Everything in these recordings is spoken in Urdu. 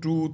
2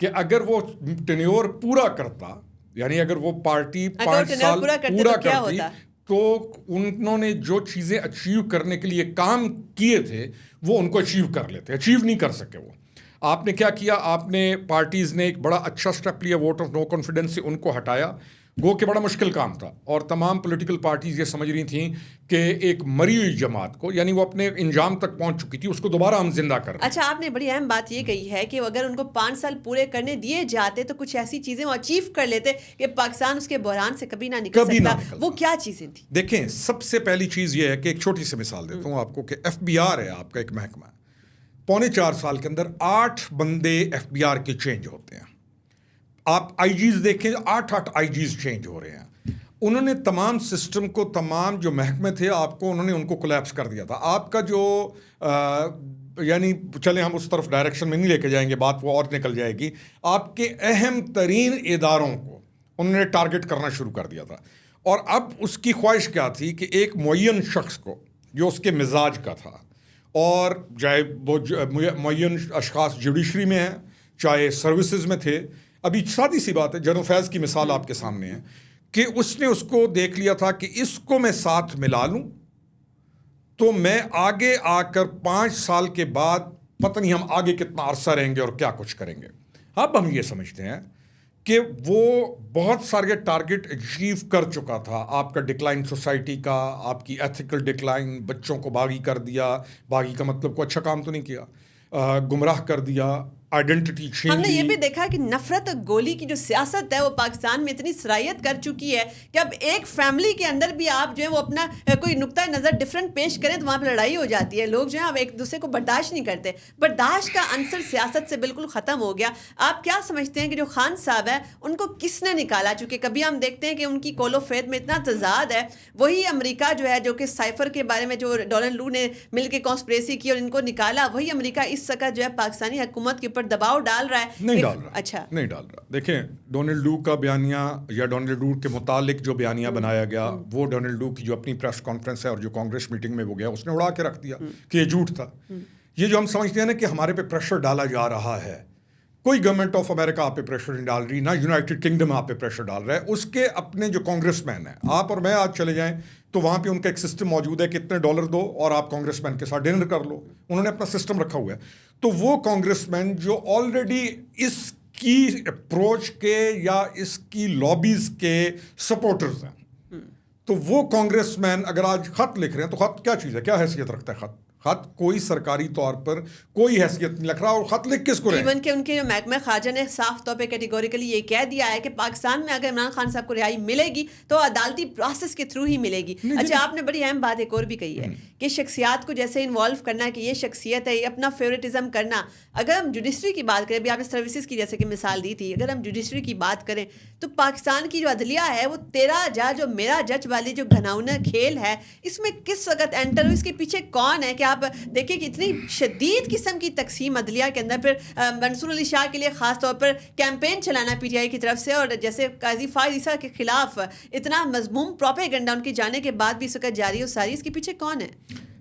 کہ اگر وہ ٹینیور پورا کرتا، یعنی اگر وہ پارٹی 5 سال پورا کرتی تو انہوں نے جو چیزیں اچیو کرنے کے لیے کام کیے تھے وہ ان کو اچیو کر لیتے، اچیو نہیں کر سکے وہ. آپ نے کیا کیا؟ آپ نے پارٹیز نے ایک بڑا اچھا سٹیپ لیا، ووٹ آف نو کانفیڈنس سے ان کو ہٹایا، گو کہ بڑا مشکل کام تھا. اور تمام پولیٹیکل پارٹیز یہ سمجھ رہی تھیں کہ ایک مری ہوئی جماعت کو، یعنی وہ اپنے انجام تک پہنچ چکی تھی، اس کو دوبارہ ہم زندہ کر رہے ہیں. اچھا، آپ نے بڑی اہم بات یہ کہی ہے کہ اگر ان کو 5 سال پورے کرنے دیے جاتے تو کچھ ایسی چیزیں وہ اچیو کر لیتے کہ پاکستان اس کے بحران سے کبھی نہ نکل سکتا. وہ کیا چیزیں تھیں؟ دیکھیں، سب سے پہلی چیز یہ ہے کہ ایک چھوٹی سی مثال دیتا ہوں آپ کو کہ ایف بی آر ہے آپ کا ایک محکمہ، 4.25 سال کے اندر 8 بندے ایف بی آر کے چینج ہوتے ہیں. آپ آئی جیز دیکھیں، 8 آئی جیز چینج ہو رہے ہیں. انہوں نے تمام سسٹم کو، تمام جو محکمے تھے آپ کو، انہوں نے ان کو کولیپس کر دیا تھا. آپ کا جو یعنی چلیں ہم اس طرف ڈائریکشن میں نہیں لے کے جائیں گے، بات وہ اور نکل جائے گی. آپ کے اہم ترین اداروں کو انہوں نے ٹارگٹ کرنا شروع کر دیا تھا. اور اب اس کی خواہش کیا تھی کہ ایک معین شخص کو جو اس کے مزاج کا تھا، اور چاہے وہ معین اشخاص جوڈیشری میں ہیں، چاہے سروسز میں تھے. ابھی سادی سی بات ہے، جنرل فیض کی مثال آپ کے سامنے ہے کہ اس نے اس کو دیکھ لیا تھا کہ اس کو میں ساتھ ملا لوں تو میں آگے آ کر 5 سال کے بعد پتہ نہیں ہم آگے کتنا عرصہ رہیں گے اور کیا کچھ کریں گے. اب ہم یہ سمجھتے ہیں کہ وہ بہت سارے ٹارگٹ اچیو کر چکا تھا. آپ کا ڈکلائن سوسائٹی کا، آپ کی ایتھیکل ڈکلائن، بچوں کو باغی کر دیا. باغی کا مطلب کوئی اچھا کام تو نہیں کیا، گمراہ کر دیا، آئیڈینٹی چھین لی. ہم نے یہ بھی دیکھا کہ نفرت اور گولی کی جو سیاست ہے وہ پاکستان میں اتنی صلاحیت کر چکی ہے کہ اب ایک فیملی کے اندر بھی آپ جو ہے وہ اپنا کوئی نقطۂ نظر ڈفرینٹ پیش کریں تو وہاں پہ لڑائی ہو جاتی ہے. لوگ جو ہیں اب ایک دوسرے کو برداشت نہیں کرتے. برداشت کا عنصر سیاست سے بالکل ختم ہو گیا. آپ کیا سمجھتے ہیں کہ جو خان صاحب ہے ان کو کس نے نکالا؟ چونکہ کبھی ہم دیکھتے ہیں کہ ان کی کول و فید میں اتنا تضاد ہے. وہی امریکہ جو ہے، جو کہ سائفر کے بارے میں جو ڈونلڈ لو نے مل کے کانسپریسی کی اور ان کو نکالا، وہی امریکہ اس وقت جو ہے پاکستانی حکومت کے اوپر دباؤ ڈال رہا ہے. نہیں ڈال رہا. دیکھیں، ڈونلڈ لو کا بیانیہ یا ڈونلڈ لو کے متعلق جو بیانیہ بنایا گیا، وہ ڈونلڈ لو کی جو اپنی پریس کانفرنس ہے اور جو کانگریس میٹنگ میں وہ گیا، اس نے اڑا کے رکھ دیا کہ یہ جھوٹ تھا. یہ جو ہم سمجھتے ہیں نا کہ ہمارے پہ پریشر ڈالا جا رہا ہے، کوئی گورنمنٹ آف امریکہ آپ پہ پریشر نہیں ڈال رہی، نہ یونائٹڈ کنگڈم آپ پہ پریشر ڈال رہا ہے. اس کے اپنے جو کانگریس مین ہیں، آپ اور میں آج چلے جائیں تو وہاں پہ ان کا ایک سسٹم موجود ہے کہ اتنے $, دو اور آپ کانگریس مین کے ساتھ ڈنر کر لو. انہوں نے اپنا سسٹم رکھا ہوا ہے. تو وہ کانگریس مین جو آلریڈی اس کی اپروچ کے یا اس کی لابیز کے سپورٹرز ہیں، تو وہ کانگریس مین اگر آج خط لکھ رہے ہیں تو خط کیا چیز ہے، کیا حیثیت رکھتا ہے خط؟ خط کوئی سرکاری طور پر کوئی حیثیت نہیں لکھ رہا. اور خط لکھ کس کو رہے ہیں؟ ایون کہ ان کے جو محکمہ خارجہ نے صاف طور پہ کیٹیگوریکلی یہ کہہ دیا ہے کہ پاکستان میں اگر عمران خان صاحب کو رہائی ملے گی تو عدالتی پروسیس کے تھرو ہی ملے گی. اچھا، آپ نے بڑی اہم بات ایک اور بھی کہی ہے کہ شخصیات کو جیسے انوالو کرنا کہ یہ شخصیت ہے، یہ اپنا فیورٹزم کرنا. اگر ہم جوڈیشری کی بات کریں، ابھی آپ نے سروسز کی جیسے کہ مثال دی تھی، اگر ہم جوڈیشری کی بات کریں تو پاکستان کی جو عدلیہ ہے وہ تیرا جج اور میرا جج والی جو گھناؤنا کھیل ہے، اس میں کس وقت انٹر ہو، اس کے پیچھے کون ہے؟ کہ آپ دیکھیں کہ اتنی شدید قسم کی تقسیم عدلیہ کے اندر. پھر منصور علی شاہ کے لیے خاص طور پر کیمپین چلانا پی ٹی آئی کی طرف سے، اور جیسے قاضی فائز عیسیٰ کے خلاف اتنا مذموم پروپیگنڈا ان کے جانے کے بعد بھی اس وقت جاری و ساری، اس کے پیچھے کون ہے؟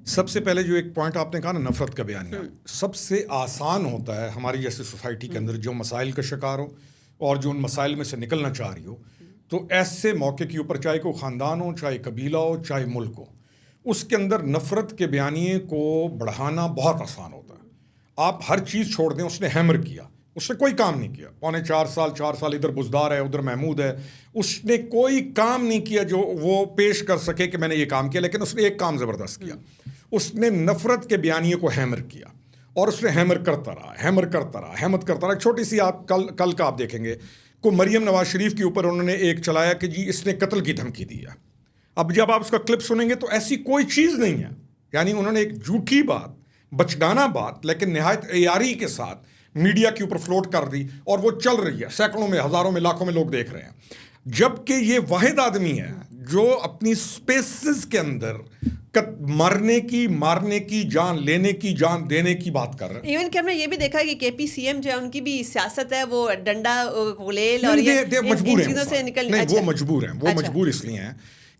سب سے پہلے جو ایک پوائنٹ آپ نے کہا نا، نفرت کا بیانیہ، سب سے آسان ہوتا ہے ہماری جیسے سوسائٹی کے اندر جو مسائل کا شکار ہو اور جو ان مسائل میں سے نکلنا چاہ رہی ہو، تو ایسے موقع کے اوپر چاہے کوئی خاندان ہو، چاہے قبیلہ ہو، چاہے ملک ہو، اس کے اندر نفرت کے بیانیے کو بڑھانا بہت آسان ہوتا ہے. آپ ہر چیز چھوڑ دیں، اس نے ہیمر کیا، اس نے کوئی کام نہیں کیا. 4.25 سال ادھر بزدار ہے، ادھر محمود ہے، اس نے کوئی کام نہیں کیا جو وہ پیش کر سکے کہ میں نے یہ کام کیا. لیکن اس نے ایک کام زبردست کیا، اس نے نفرت کے بیانیے کو ہیمر کیا، اور اس نے ہیمر کرتا رہا. ایک چھوٹی سی آپ کل کا آپ دیکھیں گے کو مریم نواز شریف کے اوپر انہوں نے ایک چلایا کہ جی اس نے قتل کی دھمکی دی ہے. اب جب آپ اس کا کلپ سنیں گے تو ایسی کوئی چیز نہیں ہے. یعنی انہوں نے ایک جھوٹی بات، بچگانہ بات، لیکن نہایت عیاری کے ساتھ میڈیا کے اوپر فلوٹ کر دی، اور وہ چل رہی ہے، سینکڑوں میں، ہزاروں میں، لاکھوں میں لوگ دیکھ رہے ہیں. جبکہ یہ واحد آدمی ہے جو اپنی سپیسز کے اندر مرنے کی، جان لینے کی، جان دینے کی بات کر رہے ہیں. ایون کہ ہم نے یہ بھی دیکھا کہ کے پی سی ایم جو ہے ان کی بھی سیاست ہے، وہ ڈنڈا غلیل اور ان چیزوں سے نکلنے. وہ مجبور ہیں. وہ مجبور اس لیے ہیں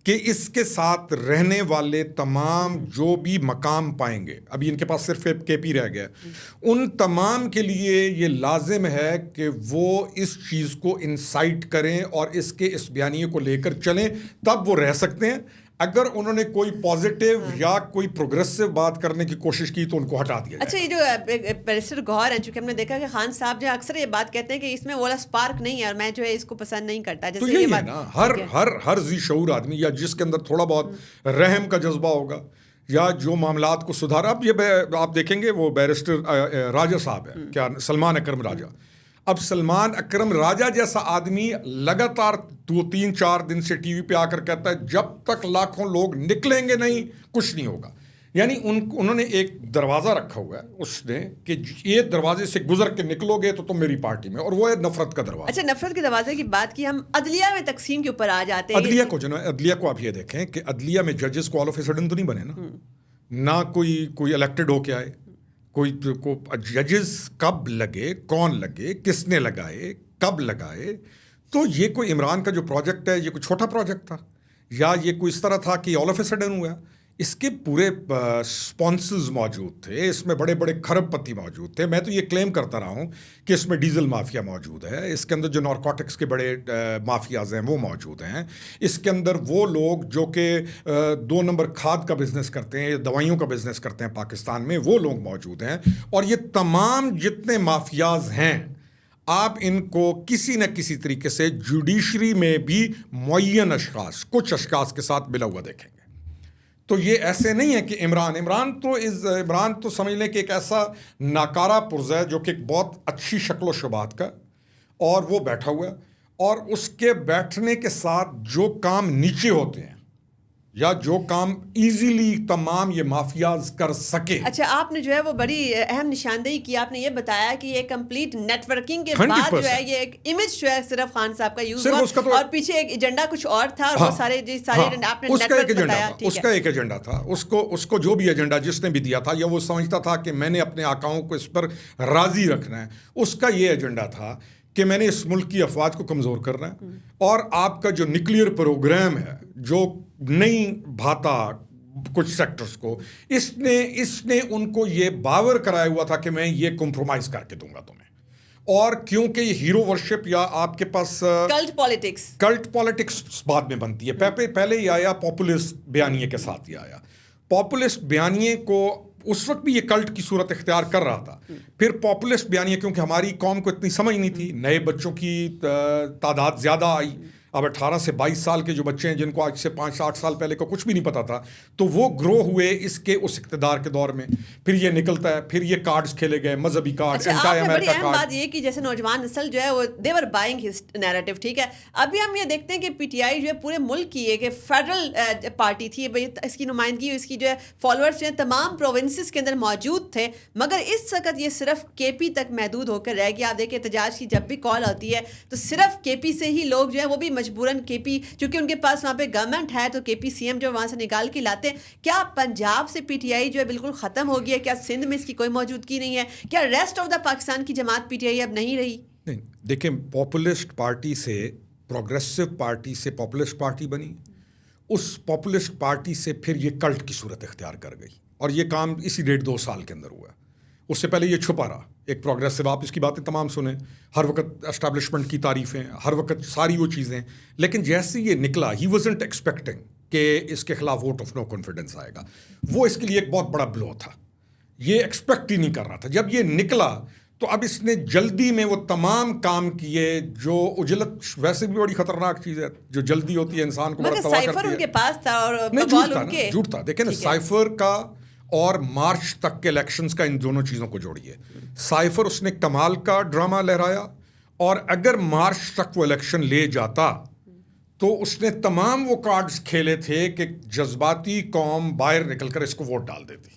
کہ اس کے ساتھ رہنے والے تمام جو بھی مقام پائیں گے، ابھی ان کے پاس صرف کے پی رہ گیا، ان تمام کے لیے یہ لازم ہے کہ وہ اس چیز کو انسائٹ کریں اور اس کے اس بیانیے کو لے کر چلیں، تب وہ رہ سکتے ہیں. اگر انہوں نے کوئی پازیٹیو یا کوئی پروگریسو بات کرنے کی کوشش کی تو ان کو ہٹا دیا جائے. اچھا، یہ جو بیرسٹر گوہر ہیں، چونکہ ہم نے دیکھا کہ خان صاحب جو اکثر یہ بات کہتے ہیں کہ اس میں وہ والا اسپارک نہیں ہے اور میں جو ہے اس کو پسند نہیں کرتا. تو یہی ہے نا، ہر ذی شعور آدمی یا جس کے اندر تھوڑا بہت رحم کا جذبہ ہوگا یا جو معاملات کو سدھارا. اب یہ آپ دیکھیں گے وہ بیرسٹر راجہ صاحب ہیں، کیا سلمان اکرم راجہ. اب سلمان اکرم راجہ جیسا آدمی لگاتار 2-3-4 دن سے ٹی وی پہ آ کر کہتا ہے جب تک لاکھوں لوگ نکلیں گے نہیں کچھ نہیں ہوگا. یعنی انہوں نے ایک دروازہ رکھا ہوا ہے اس نے کہ یہ دروازے سے گزر کے نکلو گے تو تم میری پارٹی میں، اور وہ ہے نفرت کا دروازہ. اچھا، نفرت کے دروازے کی بات کی، ہم عدلیہ میں تقسیم کے اوپر آ جاتے ہیں. عدلیہ کو آپ یہ دیکھیں کہ عدلیہ میں ججز کو آل آف اے سڈن تو نہیں بنے نا، نہ کوئی الیکٹڈ ہو کے آئے. کوئی ججز کب لگے، کون لگے، کس نے لگائے، کب لگائے. تو یہ کوئی عمران کا جو پروجیکٹ ہے یہ کوئی چھوٹا پروجیکٹ تھا یا یہ کوئی اس طرح تھا کہ آل آف اے سڈن ہوا. اس کے پورے اسپانسرز موجود تھے، اس میں بڑے بڑے کھرب پتی موجود تھے. میں تو یہ کلیم کرتا رہا ہوں کہ اس میں ڈیزل مافیا موجود ہے، اس کے اندر جو نارکوٹکس کے بڑے مافیاز ہیں وہ موجود ہیں، اس کے اندر وہ لوگ جو کہ 2 نمبر کھاد کا بزنس کرتے ہیں، دوائیوں کا بزنس کرتے ہیں پاکستان میں، وہ لوگ موجود ہیں. اور یہ تمام جتنے مافیاز ہیں آپ ان کو کسی نہ کسی طریقے سے جوڈیشری میں بھی معین اشخاص، کچھ اشخاص کے ساتھ ملا ہوا دیکھیں گے. تو یہ ایسے نہیں ہے کہ عمران تو سمجھ لیں کہ ایک ایسا ناکارہ پرزہ ہے جو کہ ایک بہت اچھی شکل و شبات کا، اور وہ بیٹھا ہوا ہے، اور اس کے بیٹھنے کے ساتھ جو کام نیچے ہوتے ہیں یا جو کام ایزیلی تمام یہ مافیاز کر سکے. اچھا، آپ نے جو ہے وہ بڑی اہم نشاندہی کی، آپ نے یہ بتایا کہ یہ کمپلیٹ نیٹ ورکنگ کے بعد جو ہے یہ ایک امیج جو ہے صرف خان صاحب کا یوز ہوا اور پیچھے ایک ایجنڈا کچھ اور تھا، اور وہ سارے آپ نے نیٹ ورک بتایا. اس کا ایک ایجنڈا تھا، اس کو جو بھی ایجنڈا جس نے بھی دیا تھا یا وہ سمجھتا تھا کہ میں نے اپنے آقاؤں کو اس پر راضی رکھنا ہے، اس کا یہ ایجنڈا تھا کہ میں نے اس ملک کی افواج کو کمزور کرنا ہے. اور آپ کا جو نیوکلیئر پروگرام ہے جو نہیں بھاتا کچھ سیکٹرز کو، اس نے ان کو یہ باور کرایا ہوا تھا کہ میں یہ کمپرومائز کر کے دوں گا تمہیں. اور کیونکہ یہ ہیرو ورشپ یا آپ کے پاس کلٹ پالیٹکس بعد میں بنتی ہے. پہلے ہی آیا پاپولسٹ بیانیے کے ساتھ ہی آیا. پاپولسٹ بیانیے کو اس وقت بھی یہ کلٹ کی صورت اختیار کر رہا تھا. پھر پاپولسٹ بیانیے کیونکہ ہماری قوم کو اتنی سمجھ نہیں تھی، نئے بچوں کی تعداد زیادہ آئی. اب 18 سے 22 سال کے جو بچے ہیں جن کو آج سے 5-8 سال پہلے کا کچھ بھی نہیں پتا تھا، تو وہ گرو ہوئے اس اقتدار کے دور میں. پھر یہ نکلتا ہے، پھر یہ کارڈز کھیلے گئے، مذہبی کارڈ، اینٹی امریکہ کارڈ. بات یہ کہ جیسے نوجوان نسل جو ہے وہ دے ور بائنگ ہز نیریٹو. ٹھیک ہے، ابھی ہم یہ دیکھتے ہیں کہ پی ٹی آئی جو ہے پورے ملک کی ایک فیڈرل پارٹی تھی، اس کی نمائندگی، اس کی جو ہے فالوورز جو ہیں تمام پروونسز کے اندر موجود تھے، مگر اس وقت یہ صرف کے پی تک محدود ہو کر رہ گیا. آپ دیکھیں احتجاج کی جب بھی کال آتی ہے تو صرف کے پی سے ہی لوگ جو ہے وہ بھی مجبوراً کے پی، چونکہ ان کے پاس وہاں پہ گورنمنٹ ہے تو کے پی سی ایم جو وہاں سے نکال کے لاتے ہیں. کیا پنجاب سے پی ٹی آئی جو ہے بالکل ختم ہو گیا؟ کیا سندھ میں اس کی کوئی موجودگی نہیں ہے؟ کیا ریسٹ آف دا پاکستان کی جماعت پی ٹی آئی اب نہیں رہی؟ نہیں، دیکھیں پاپولسٹ پارٹی سے پروگریسو پارٹی سے پاپولسٹ پارٹی بنی، اس پاپولسٹ پارٹی سے پھر یہ کلٹ کی صورت اختیار کر گئی، اور یہ کام اسی 1.5-2 سال کے اندر ہوا. اس سے پہلے یہ چھپا رہا ایک پروگریسو. آپ اس کی باتیں تمام سنیں، ہر وقت اسٹیبلشمنٹ کی تعریفیں، ہر وقت ساری وہ چیزیں، لیکن جیسے یہ نکلا ہی وازنٹ ایکسپیکٹنگ کہ اس کے خلاف ووٹ آف نو کانفیڈنس آئے گا. وہ اس کے لیے ایک بہت بڑا بلو تھا، یہ ایکسپیکٹ ہی نہیں کر رہا تھا. جب یہ نکلا تو اب اس نے جلدی میں وہ تمام کام کیے جو عجلت ویسے بھی بڑی خطرناک چیز ہے، جو جلدی ہوتی ہے انسان کو بڑا تباہ کرتی ہے. سائفر ان کے پاس تھا اور جھوٹ تھا. دیکھیں نا، سائفر کا اور مارچ تک کے الیکشنز کا ان دونوں چیزوں کو جوڑیے. سائفر اس نے کمال کا ڈرامہ لہرایا، اور اگر مارچ تک وہ الیکشن لے جاتا تو اس نے تمام وہ کارڈز کھیلے تھے کہ جذباتی قوم باہر نکل کر اس کو ووٹ ڈال دیتی.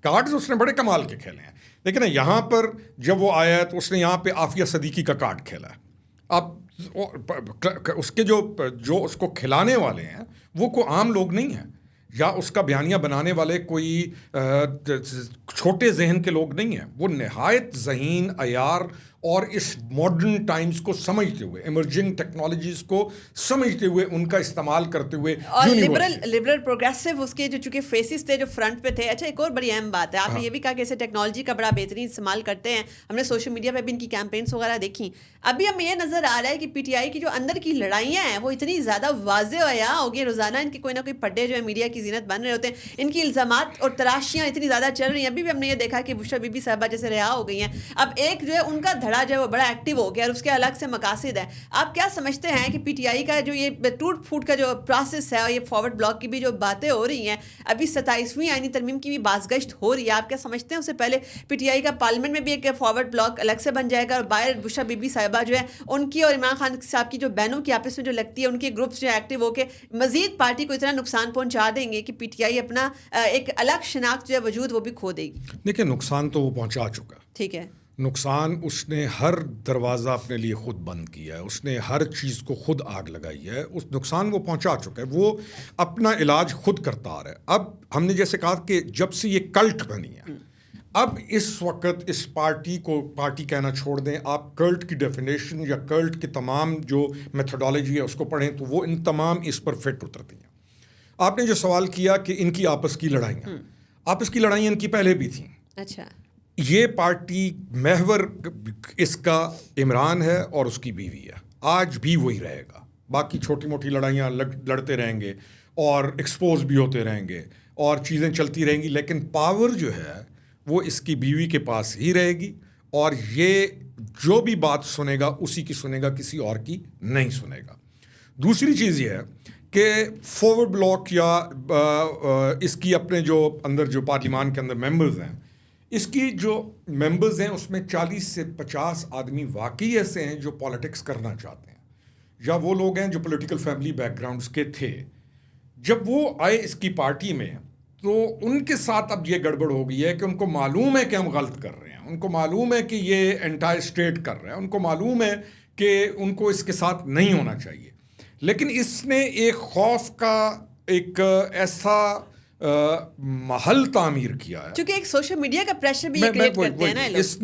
کارڈز اس نے بڑے کمال کے کھیلے ہیں. لیکن یہاں پر جب وہ آیا تو اس نے یہاں پہ عافیہ صدیقی کا کارڈ کھیلا ہے. اب اس کے جو اس کو کھلانے والے ہیں وہ کوئی عام لوگ نہیں ہیں، یا اس کا بیانیہ بنانے والے کوئی چھوٹے ذہن کے لوگ نہیں ہیں. وہ نہایت ذہین، عیار اور اس ماڈرن ٹائمز کو سمجھتے ہوئے, ایمرجنگ ٹیکنالوجیز کو سمجھتے ہوئے, ان کا استعمال کرتے ہوئے. اور لبرل پروگریسو اس کے جو چونکہ فیسز تھے جو فرنٹ پہ تھے. اچھا, ایک اور بڑی اہم بات ہے, آپ نے یہ بھی کہا کہ اسے ٹیکنالوجی کا بڑا بہترین استعمال کرتے ہیں. ہم نے سوشل میڈیا پہ بھی ان کی کیمپینس وغیرہ دیکھی. ابھی ہمیں یہ نظر آ رہا ہے کہ پی ٹی آئی کی جو اندر کی لڑائیاں ہیں وہ اتنی زیادہ واضح و عیاں ہو گئی. روزانہ ان کے کوئی نہ کوئی پڈے جو ہے میڈیا کی زینت بن رہے ہوتے ہیں. ان کی الزامات اور تراشیاں اتنی زیادہ چل رہی ہیں. ابھی بھی ہم نے یہ دیکھا کہ بشرا بی بی صاحبہ جیسے رہا ہو گئی ہیں. اب ایک جو ہے ان کا دھڑا جو ہے وہ بڑا ایکٹیو ہو گیا اور اس کے الگ سے مقاصد ہے. آپ کیا سمجھتے ہیں کہ پی ٹی آئی کا جو یہ ٹوٹ پھوٹ کا جو پروسیس ہے اور یہ فارورڈ بلاک کی بھی جو باتیں ہو رہی ہیں, ابھی 27ویں آئینی ترمیم کی بھی بازگشت ہو رہی ہے, آپ کیا سمجھتے ہیں اس سے پہلے پی ٹی آئی کا پارلیمنٹ میں بھی ایک فارورڈ بلاک الگ سے بن جائے گا اور باہر بشرا بی بی صاحبہ جو ہے ان کی اور عمران خان صاحب کی جو بہنوں کی آپس میں جو لگتی ہے ان کے گروپس جو ایکٹیو ہو کے مزید پارٹی کو اتنا نقصان پہنچا دیں گے کہ پی ٹی آئی اپنا ایک الگ شناخت جو ہے وجود وہ بھی کھو دے گی؟ دیکھیں, نقصان تو وہ پہنچا چکا. ٹھیک ہے, نقصان اس نے ہر دروازہ اپنے لیے خود بند کیا ہے, اس نے ہر چیز کو خود آگ لگائی ہے. اس نقصان وہ پہنچا چکا ہے, وہ اپنا علاج خود کرتا آ رہا ہے. اب ہم نے جیسے کہا کہ جب سے یہ کلٹ بنی ہے, اب اس وقت اس پارٹی کو پارٹی کہنا چھوڑ دیں. آپ کلٹ کی ڈیفینیشن یا کلٹ کی تمام جو میتھڈالوجی ہے اس کو پڑھیں تو وہ ان تمام اس پر فٹ اترتی ہیں. آپ نے جو سوال کیا کہ ان کی آپس کی لڑائیاں ان کی پہلے بھی تھیں. اچھا, یہ پارٹی محور اس کا عمران ہے اور اس کی بیوی ہے, آج بھی وہی رہے گا. باقی چھوٹی موٹی لڑائیاں لڑتے رہیں گے اور ایکسپوز بھی ہوتے رہیں گے اور چیزیں چلتی رہیں گی, لیکن پاور جو ہے وہ اس کی بیوی کے پاس ہی رہے گی. اور یہ جو بھی بات سنے گا اسی کی سنے گا, کسی اور کی نہیں سنے گا. دوسری چیز یہ ہے کہ فارورڈ بلاک یا اس کی اپنے جو اندر جو پارلیمان کے اندر ممبرز ہیں, اس کی جو ممبرز ہیں اس میں 40 سے 50 آدمی واقعی ایسے ہیں جو پالیٹکس کرنا چاہتے ہیں, یا وہ لوگ ہیں جو پولیٹیکل فیملی بیک گراؤنڈز کے تھے. جب وہ آئے اس کی پارٹی میں تو ان کے ساتھ اب یہ گڑبڑ ہو گئی ہے کہ ان کو معلوم ہے کہ ہم غلط کر رہے ہیں, ان کو معلوم ہے کہ یہ انٹائر اسٹیٹ کر رہے ہیں, ان کو معلوم ہے کہ ان کو اس کے ساتھ نہیں ہونا چاہیے. لیکن اس نے ایک خوف کا ایک ایسا محل تعمیر کیا ہے, چونکہ ایک سوشل میڈیا کا پریشر بھی کریٹ کرتے ہیں نا لوگ. اس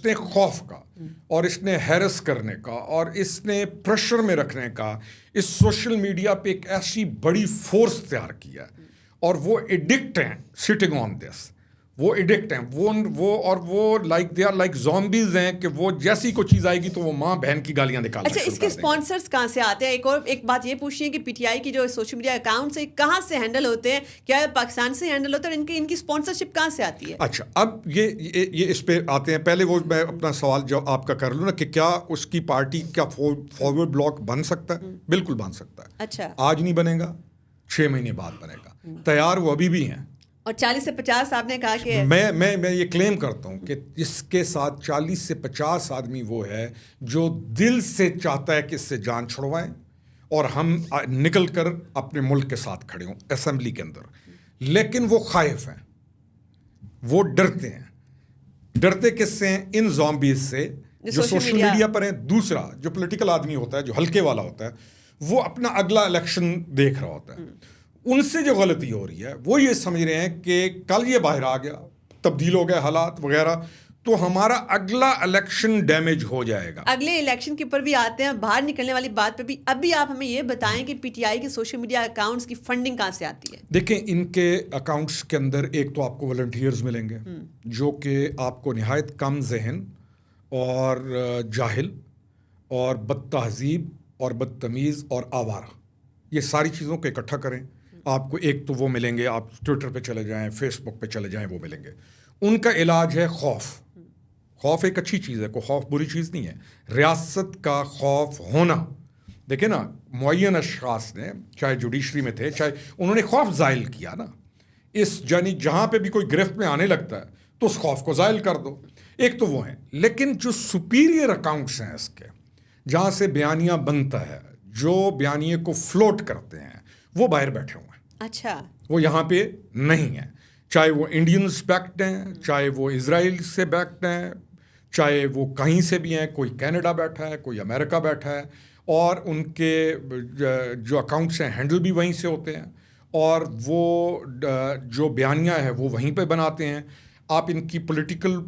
نے خوف کا اور اس نے ہیرس کرنے کا اور اس نے پریشر میں رکھنے کا اس سوشل میڈیا پہ ایک ایسی بڑی فورس تیار کیا ہے. اور وہ ایڈکٹ ہیں سٹنگ آن دس, وہ ایڈکٹ ہیں وہ like they are like zombies ہیں کہ وہ جیسی کوئی چیز آئے گی تو وہ ماں بہن کی گالیاں نکالنا. اچھا, اس کے اسپانسرز کہاں سے آتے ہیں؟ ایک بات یہ پوچھنی ہے کہ پی ٹی آئی کی جو سوشل میڈیا اکاؤنٹس ہیں کہاں سے ہینڈل ہوتے ہیں, کیا پاکستان سے ہینڈل ہوتے ہیں, اور ان کی اسپانسرشپ کہاں سے آتی ہے؟ اچھا, اب یہ اس پہ آتے ہیں. پہلے وہ میں اپنا سوال جو آپ کا کر لوں نا کہ کیا اس کی پارٹی کا فارورڈ بلاک بن سکتا ہے؟ بالکل بن سکتا ہے. اچھا, آج نہیں بنے گا, 6 مہینے بعد بنے گا. تیار وہ ابھی بھی ہیں. اور 40 سے 50 آپ نے کہا کہ میں یہ کلیم کرتا ہوں کہ اس کے ساتھ 40 سے 50 آدمی وہ ہے جو دل سے چاہتا ہے کہ اس سے جان چھڑوائیں اور ہم نکل کر اپنے ملک کے ساتھ کھڑے ہوں اسمبلی کے اندر. لیکن وہ خائف ہیں, وہ ڈرتے ہیں. ڈرتے کس سے ہیں؟ ان زومبیز سے جو سوشل میڈیا پر ہیں. دوسرا جو پولیٹیکل آدمی ہوتا ہے, جو ہلکے والا ہوتا ہے, وہ اپنا اگلا الیکشن دیکھ رہا ہوتا ہے. ان سے جو غلطی ہو رہی ہے وہ یہ سمجھ رہے ہیں کہ کل یہ باہر آ گیا, تبدیل ہو گئے حالات وغیرہ, تو ہمارا اگلا الیکشن ڈیمیج ہو جائے گا. اگلے الیکشن کے اوپر بھی آتے ہیں, باہر نکلنے والی بات پہ بھی. ابھی آپ ہمیں یہ بتائیں کہ پی ٹی آئی کے سوشل میڈیا اکاؤنٹس کی فنڈنگ کہاں سے آتی ہے؟ دیکھیں, ان کے اکاؤنٹس کے اندر ایک تو آپ کو والنٹیئرز ملیں گے جو کہ آپ کو نہایت کم ذہن اور جاہل اور بد تہذیب اور بدتمیز اور آوارہ, یہ ساری چیزوں کو اکٹھا کریں. آپ کو ایک تو وہ ملیں گے, آپ ٹویٹر پہ چلے جائیں, فیس بک پہ چلے جائیں, وہ ملیں گے. ان کا علاج ہے خوف. خوف ایک اچھی چیز ہے, کوئی خوف بری چیز نہیں ہے. ریاست کا خوف ہونا, دیکھیں نا, معین اشخاص نے, چاہے جوڈیشری میں تھے, چاہے انہوں نے خوف زائل کیا نا. یعنی جہاں پہ بھی کوئی گرفت میں آنے لگتا ہے تو اس خوف کو زائل کر دو. ایک تو وہ ہیں. لیکن جو سپیریئر اکاؤنٹس ہیں اس کے, جہاں سے بیانیہ بنتا ہے, جو بیانیے کو فلوٹ کرتے ہیں, وہ باہر بیٹھے ہوئے ہیں. اچھا, وہ یہاں پہ نہیں ہیں. چاہے وہ انڈینز بیکڈ ہیں, چاہے وہ اسرائیل سے بیکڈ ہیں, چاہے وہ کہیں سے بھی ہیں, کوئی کینیڈا بیٹھا ہے, کوئی امریکہ بیٹھا ہے, اور ان کے جو اکاؤنٹس ہیں ہینڈل بھی وہیں سے ہوتے ہیں, اور وہ جو بیانیہ ہے وہ وہیں پہ بناتے ہیں. آپ ان کی پولیٹیکل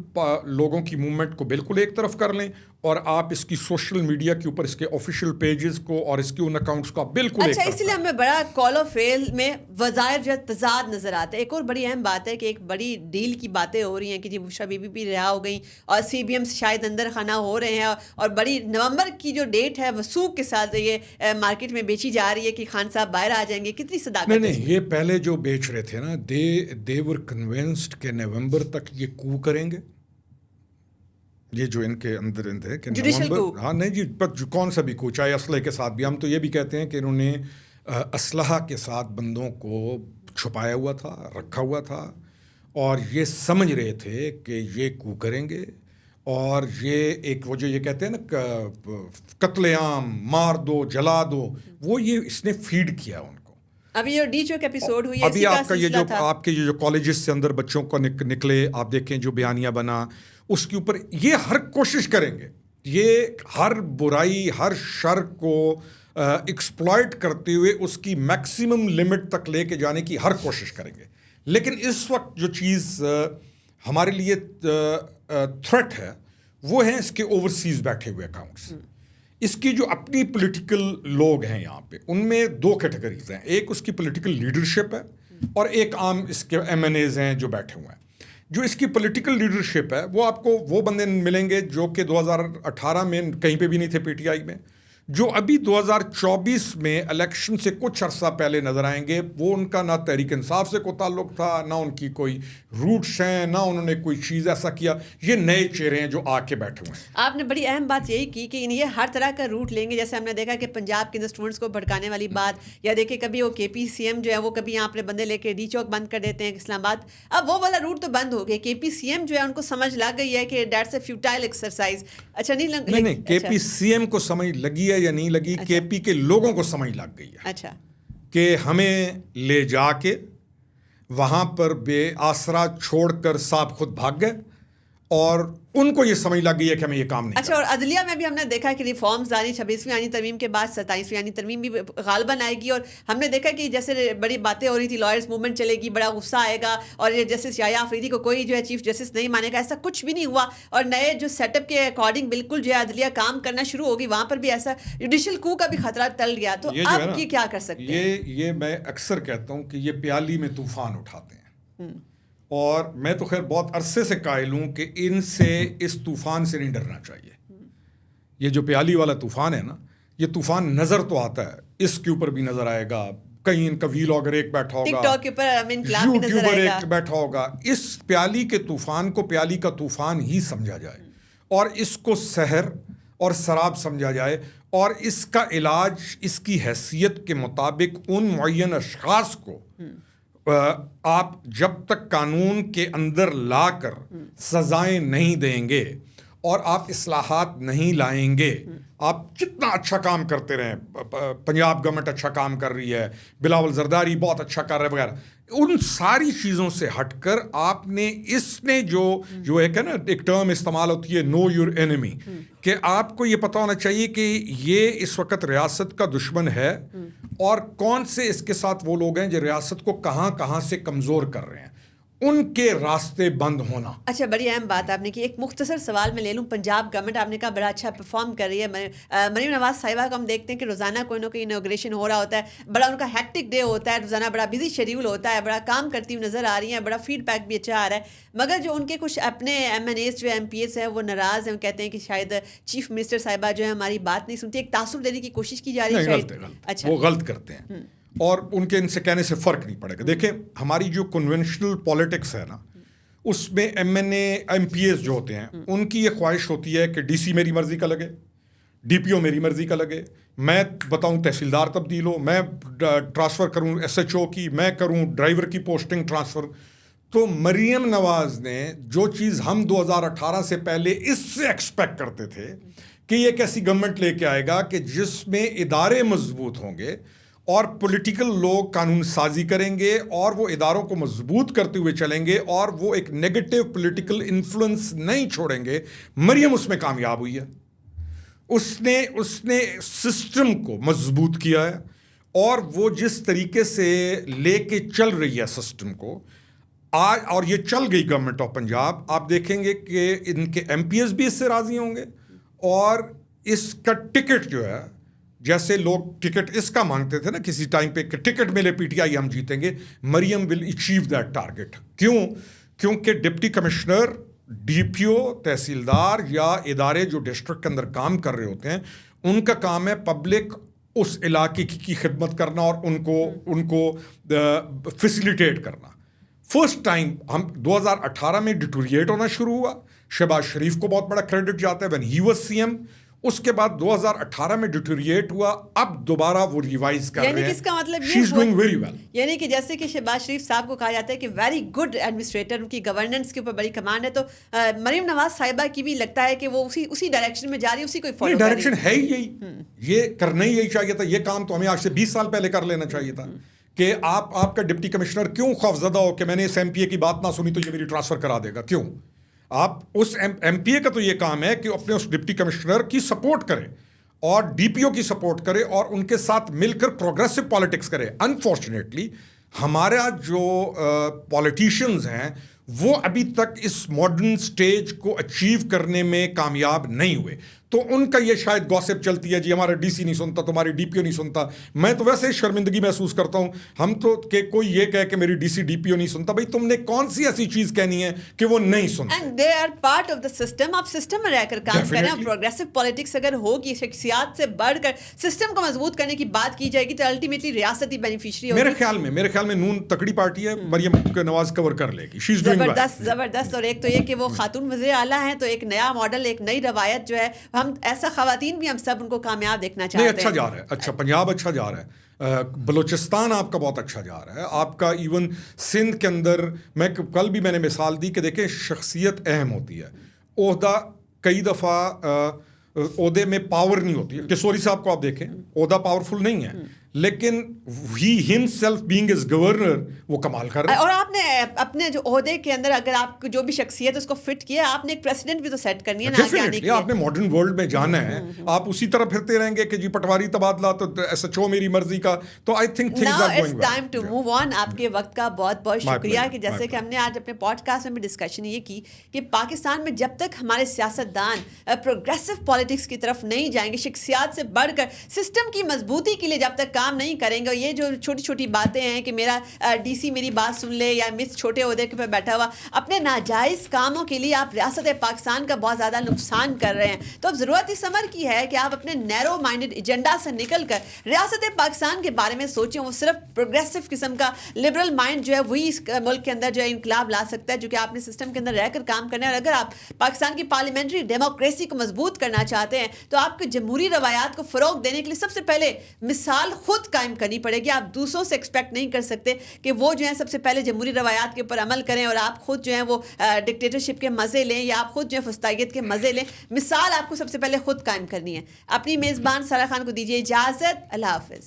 لوگوں کی موومنٹ کو بالکل ایک طرف کر لیں اور آپ اس کی سوشل میڈیا کے اوپر اس کے آفیشیل پیجز کو اور اس کے ان اکاؤنٹس کو آپ بالکل ایک اچھا طرف اس لیے ہمیں بڑا کال آف فیل میں وظائر جو تضاد نظر آتا ہے. ایک اور بڑی اہم بات ہے کہ ایک بڑی ڈیل کی باتیں ہو رہی ہیں کہ جی بشرا بی بی بھی رہا ہو گئیں اور سی بی ایم شاید اندر خانہ ہو رہے ہیں, اور بڑی نومبر کی جو ڈیٹ ہے وثوق کے ساتھ یہ مارکیٹ میں بیچی جا رہی ہے کہ خان صاحب باہر آ جائیں گے. کتنی صداقت ہے؟ نہیں, یہ پہلے جو بیچ رہے تھے نا, دے ور کنونسڈ کہ نومبر تک یہ کو کریں گے. یہ جو ان کے اندر ہے کہ نومبر, ہاں نہیں جی, کون سا بھی کو, چاہے اسلحے کے ساتھ بھی. ہم تو یہ بھی کہتے ہیں کہ انہوں نے اسلحہ کے ساتھ بندوں کو چھپایا ہوا تھا, رکھا ہوا تھا, اور یہ سمجھ رہے تھے کہ یہ کو کریں گے. اور یہ ایک وہ جو یہ کہتے ہیں نا قتل عام, مار دو, جلا دو, وہ یہ اس نے فیڈ کیا ان کو. ابھی جو ڈی چوک ایپیسوڈ ہوئی ہے, ابھی آپ کا یہ جو آپ کے یہ جو کالجز سے اندر بچوں کو نکلے, آپ دیکھیں جو بیانیہ بنا, اس کے اوپر یہ ہر کوشش کریں گے, یہ ہر برائی, ہر شر کو ایکسپلائٹ کرتے ہوئے اس کی میکسیمم لمٹ تک لے کے جانے کی ہر کوشش کریں گے. لیکن اس وقت جو چیز ہمارے لیے تھریٹ ہے وہ ہیں اس کے اوورسیز بیٹھے ہوئے اکاؤنٹس. اس کی جو اپنی پولیٹیکل لوگ ہیں یہاں پہ, ان میں دو کیٹیگریز ہیں. ایک اس کی پولیٹیکل لیڈرشپ ہے اور ایک عام اس کے ایم این ایز ہیں جو بیٹھے ہوئے ہیں. جو اس کی پولیٹیکل لیڈرشپ ہے وہ آپ کو وہ بندے ملیں گے جو کہ 2018 میں کہیں پہ بھی نہیں تھے پی ٹی آئی میں, جو ابھی 2024 میں الیکشن سے کچھ عرصہ پہلے نظر آئیں گے. وہ ان کا نہ تحریک انصاف سے کوئی تعلق تھا, نہ ان کی کوئی روٹس ہیں, نہ انہوں نے کوئی چیز ایسا کیا. یہ نئے چہرے ہیں جو آ کے بیٹھے ہوئے ہیں. آپ نے بڑی اہم بات یہی کی کہ یہ ہر طرح کا روٹ لیں گے. جیسے ہم نے دیکھا کہ پنجاب کے اسٹوڈنٹس کو بھڑکانے والی بات, یا دیکھیں کبھی وہ کے پی سی ایم جو ہے وہ کبھی یہاں اپنے بندے لے کے ڈی چوک بند کر دیتے ہیں اسلام آباد. اب وہ والا روٹ تو بند ہو گیا. کے پی سی ایم جو ہے ان کو سمجھ لگ گئی ہے کہ دیٹس اے فیوٹائل ایکسرسائز. اچھا نہیں, کے پی سی ایم کو سمجھ لگی ہے یا نہیں لگی, کے پی کے لوگوں کو سمجھ لگ گئی ہے. اچھا, کہ ہمیں لے جا کے وہاں پر بے آسرا چھوڑ کر صاحب خود بھاگ گئے, اور ان کو یہ سمجھ لگ گئی ہے کہ ہمیں یہ کام نہیں. اچھا, اور عدلیہ میں بھی ہم نے دیکھا کہ ریفارمز آنی 26ویں آئینی ترمیم کے بعد 27ویں آئینی ترمیم بھی غالباً آئے گی. اور ہم نے دیکھا کہ جیسے بڑی باتیں ہو رہی تھی, لائرز موومنٹ چلے گی, بڑا غصہ آئے گا, اور یہ جسٹس یحییٰ آفریدی کو کوئی جو ہے چیف جسٹس نہیں مانے گا. ایسا کچھ بھی نہیں ہوا, اور نئے جو سیٹ اپ کے اکارڈنگ بالکل جو ہے عدلیہ کام کرنا شروع ہوگی. وہاں پر بھی ایسا جوڈیشل کو کا بھی خطرہ ٹل گیا. تو اب یہ کیا کر سکتے ہیں؟ یہ میں اکثر کہتا ہوں کہ یہ پیالی میں طوفان اٹھاتے ہیں, اور میں تو خیر بہت عرصے سے قائل ہوں کہ ان سے, اس طوفان سے نہیں ڈرنا چاہیے. یہ جو پیالی والا طوفان ہے نا, یہ طوفان نظر تو آتا ہے, اس کے اوپر بھی نظر آئے گا, کہیں ان کا ویلاگر ایک بیٹھا ہوگا, ٹک ٹاک کے اوپر یوٹیوبر ایک بیٹھا ہوگا. اس پیالی کے طوفان کو پیالی کا طوفان ہی سمجھا جائے, اور اس کو سحر اور سراب سمجھا جائے, اور اس کا علاج اس کی حیثیت کے مطابق ان معین اشخاص کو آپ جب تک قانون کے اندر لا کر سزائیں نہیں دیں گے اور آپ اصلاحات نہیں لائیں گے, آپ جتنا اچھا کام کرتے رہیں, پنجاب گورنمنٹ اچھا کام کر رہی ہے, بلاول زرداری بہت اچھا کر رہے وغیرہ, ان ساری چیزوں سے ہٹ کر آپ نے اس نے جو ایک ہے نا, ایک ٹرم استعمال ہوتی ہے نو یور اینیمی, کہ آپ کو یہ پتہ ہونا چاہیے کہ یہ اس وقت ریاست کا دشمن ہے, اور کون سے اس کے ساتھ وہ لوگ ہیں جو ریاست کو کہاں کہاں سے کمزور کر رہے ہیں, ان کے راستے بند ہونا. اچھا, بڑی اہم بات آپ نے کی. ایک مختصر سوال میں لے لوں. پنجاب گورنمنٹ آپ نے کہا بڑا اچھا پرفارم کر رہی ہے. مریم نواز صاحبہ کو ہم دیکھتے ہیں کہ روزانہ کوئی نہ کوئی انوگریشن ہو رہا ہوتا ہے, بڑا ان کا ہیکٹک ڈے ہوتا ہے, روزانہ بڑا بزی شیڈیول ہوتا ہے, بڑا کام کرتی ہوئی نظر آ رہی ہیں, بڑا فیڈ بیک بھی اچھا آ رہا ہے. مگر جو ان کے کچھ اپنے ایم این ایز جو ایم پی ایس ہیں وہ ناراض ہیں, وہ کہتے ہیں کہ شاید چیف منسٹر صاحبہ جو ہے ہماری بات نہیں سنتی. ایک تعصب دینے کی کوشش کی جا رہی ہے. اچھا, وہ غلط کرتے ہیں, اور ان کے ان سے کہنے سے فرق نہیں پڑے گا. دیکھیں ہماری جو کنونشنل پالیٹکس ہے نا, اس میں M N A M P S جو ہوتے ہیں ان کی یہ خواہش ہوتی ہے کہ ڈی سی میری مرضی کا لگے, ڈی پی او میری مرضی کا لگے, میں بتاؤں تحصیلدار تبدیل ہو, میں ٹرانسفر کروں ایس ایچ او کی, میں کروں ڈرائیور کی پوسٹنگ ٹرانسفر. تو مریم نواز نے جو چیز ہم 2018 سے پہلے اس سے ایکسپیکٹ کرتے تھے کہ یہ ایک ایسی گورنمنٹ لے کے آئے گا کہ جس میں ادارے مضبوط ہوں گے اور پولیٹیکل لوگ قانون سازی کریں گے, اور وہ اداروں کو مضبوط کرتے ہوئے چلیں گے, اور وہ ایک نیگیٹو پولیٹیکل انفلوئنس نہیں چھوڑیں گے. مریم اس میں کامیاب ہوئی ہے. اس نے سسٹم کو مضبوط کیا ہے, اور وہ جس طریقے سے لے کے چل رہی ہے سسٹم کو, آج اور یہ چل گئی گورنمنٹ آف پنجاب, آپ دیکھیں گے کہ ان کے ایم پی ایس بھی اس سے راضی ہوں گے, اور اس کا ٹکٹ جو ہے, جیسے لوگ ٹکٹ اس کا مانگتے تھے نا کسی ٹائم پہ کہ ٹکٹ ملے پی ٹی آئی ہم جیتیں گے, مریم ول اچیو دیٹ ٹارگیٹ. کیونکہ ڈپٹی کمشنر, ڈی پی او, تحصیلدار یا ادارے جو ڈسٹرکٹ کے اندر کام کر رہے ہوتے ہیں, ان کا کام ہے پبلک اس علاقے کی خدمت کرنا اور ان کو فیسیلیٹیٹ کرنا. فرسٹ ٹائم ہم 2018 میں ڈیٹوریٹ ہونا شروع ہوا. شہباز شریف کو بہت بڑا کریڈٹ جاتا ہے when he was C M. اس کے بعد 2018 میں ڈیٹوریٹ ہوا, اب دوبارہ وہ ریوائز کر رہے ہیں. اس کا مطلب شی از ڈوئنگ ویری ویل. یعنی کہ جیسے کہ شہباز شریف صاحب کو کہا جاتا ہے کہ ویری گڈ ایڈمنسٹریٹر, ان کی گورننس کے اوپر بڑی کمانڈ ہے, تو مریم نواز صاحبہ کی بھی لگتا ہے کہ وہ اسی ڈائریکشن میں جا رہی ہے, اسی کو فالو کر رہی ہے. ڈائریکشن ہے ہی یہی, یہ کرنا ہی یہی چاہیے تھا. یہ کام تو ہمیں آج سے 20 سال پہلے کر لینا چاہیے تھا کہ آپ کا ڈپٹی کمشنر کیوں خوفزدہ ہو کہ میں نے اس ایم پی اے کی بات نہ سنی تو یہ میری ٹرانسفر کرا دے گا. کیوں؟ آپ اس ایم پی اے کا تو یہ کام ہے کہ اپنے اس ڈپٹی کمشنر کی سپورٹ کرے اور ڈی پی او کی سپورٹ کرے اور ان کے ساتھ مل کر پروگریسو پالیٹکس کرے. انفارچونیٹلی ہمارا جو پولیٹیشینز ہیں وہ ابھی تک اس ماڈرن سٹیج کو اچیو کرنے میں کامیاب نہیں ہوئے. تو ان کا یہ شاید گوسپ چلتی ہے, جی ہمارا ڈی سی نہیں سنتا, تمہاری ڈی پی او نہیں سنتا. میں تو ویسے شرمندگی محسوس کرتا ہوں ہم تو کہ کوئی یہ کہے کہ میری ڈی سی ڈی پی او نہیں سنتا. بھائی تم نے کون سی ایسی چیز کہنی ہے کہ وہ نہیں سنتے؟ And they are part of the system. آپ سسٹم میں رہ کر کام کریں. پروگریسو پالیٹکس اگر ہوگی, شخصیات سے بڑھ کر سسٹم کو مضبوط کرنے کی بات کی جائے گی, تو الٹیمیٹلی ریاست ہی بینیفیشری ہوگی. میرے خیال میں نون تکڑی پارٹی ہے, مریم نواز کور کر لے گی. زبردست. اور ایک تو یہ کہ وہ خاتون وزیر اعلیٰ ہیں, تو ایک نیا ماڈل, ایک نئی روایت جو ہے, ہم ایسا خواتین بھی ہم سب ان کو کامیاب دیکھنا چاہتے ہیں. اچھا جا رہا ہے, اچھا پنجاب اچھا جا رہا ہے, بلوچستان آپ کا بہت اچھا جا رہا ہے, آپ کا ایون سندھ کے اندر. میں کل بھی میں نے مثال دی کہ دیکھیں شخصیت اہم ہوتی ہے. عہدہ کئی دفعہ عہدے میں پاور نہیں ہوتی. کسوری صاحب کو آپ دیکھیں, عہدہ پاورفل نہیں ہے, لیکن ہی ہمسیلف بینگ از گورنر وہ کمال کر رہا ہے. اور آپ نے اپنے جو عہدے کے اندر اگر آپ کو جو بھی شخصیت اس کو فٹ کیا, آپ نے ایک پریسیڈنٹ بھی تو سیٹ کرنی ہے نا آگے آنے کی. آپ نے ماڈرن ورلڈ میں جانا ہے, آپ اسی طرح پھرتے رہیں گے کہ جی پٹواری تبادلہ تو ایسا چھو میری مرضی کا. تو I think things are going well. Now it's time to move on. آپ کے وقت کا بہت بہت شکریہ کہ جیسے کہ ہم نے آج اپنے پوڈ کاسٹ میں بھی ڈسکشن یہ کی کہ پاکستان میں جب تک ہمارے سیاستدان پروگریسو پالیٹکس کی طرف نہیں جائیں گے, شخصیات سے بڑھ کر سسٹم کی مضبوطی کے لیے جب تک کام نہیں کریں گے, یہ جو چھوٹی چھوٹی باتیں ہیں کہ میرا ڈی سی میری بات سن لے یا مس چھوٹے عہدے کے پہ بیٹھا ہوا, اپنے ناجائز کاموں کے لیے آپ ریاست پاکستان کا بہت زیادہ نقصان کر رہے ہیں. تو اب ضرورت اس عمر کی ہے کہ آپ اپنے نیرو مائنڈڈ ایجنڈا سے نکل کر ریاست پاکستان کے بارے میں سوچیں. وہ صرف پروگریسو قسم کا لبرل مائنڈ جو ہے وہی اس ملک کے اندر جو ہے انقلاب لا سکتا ہے, جو کہ آپ نے سسٹم کے اندر رہ کر کام کرنا ہے. اور اگر آپ پاکستان کی پارلیمنٹری ڈیموکریسی کو مضبوط کرنا چاہتے ہیں تو آپ کو جمہوری روایات کو فروغ دینے کے لیے سب سے پہلے مثال خود قائم کرنی پڑے گی. آپ دوسروں سے ایکسپیکٹ نہیں کر سکتے کہ وہ جو ہے سب سے پہلے جمہوری روایات کے اوپر عمل کریں اور آپ خود جو ہے وہ ڈکٹیٹرشپ کے مزے لیں یا آپ خود جو ہے فستائیت کے مزے لیں. مثال آپ کو سب سے پہلے خود قائم کرنی ہے. اپنی میزبان سارہ خان کو دیجیے اجازت. اللہ حافظ.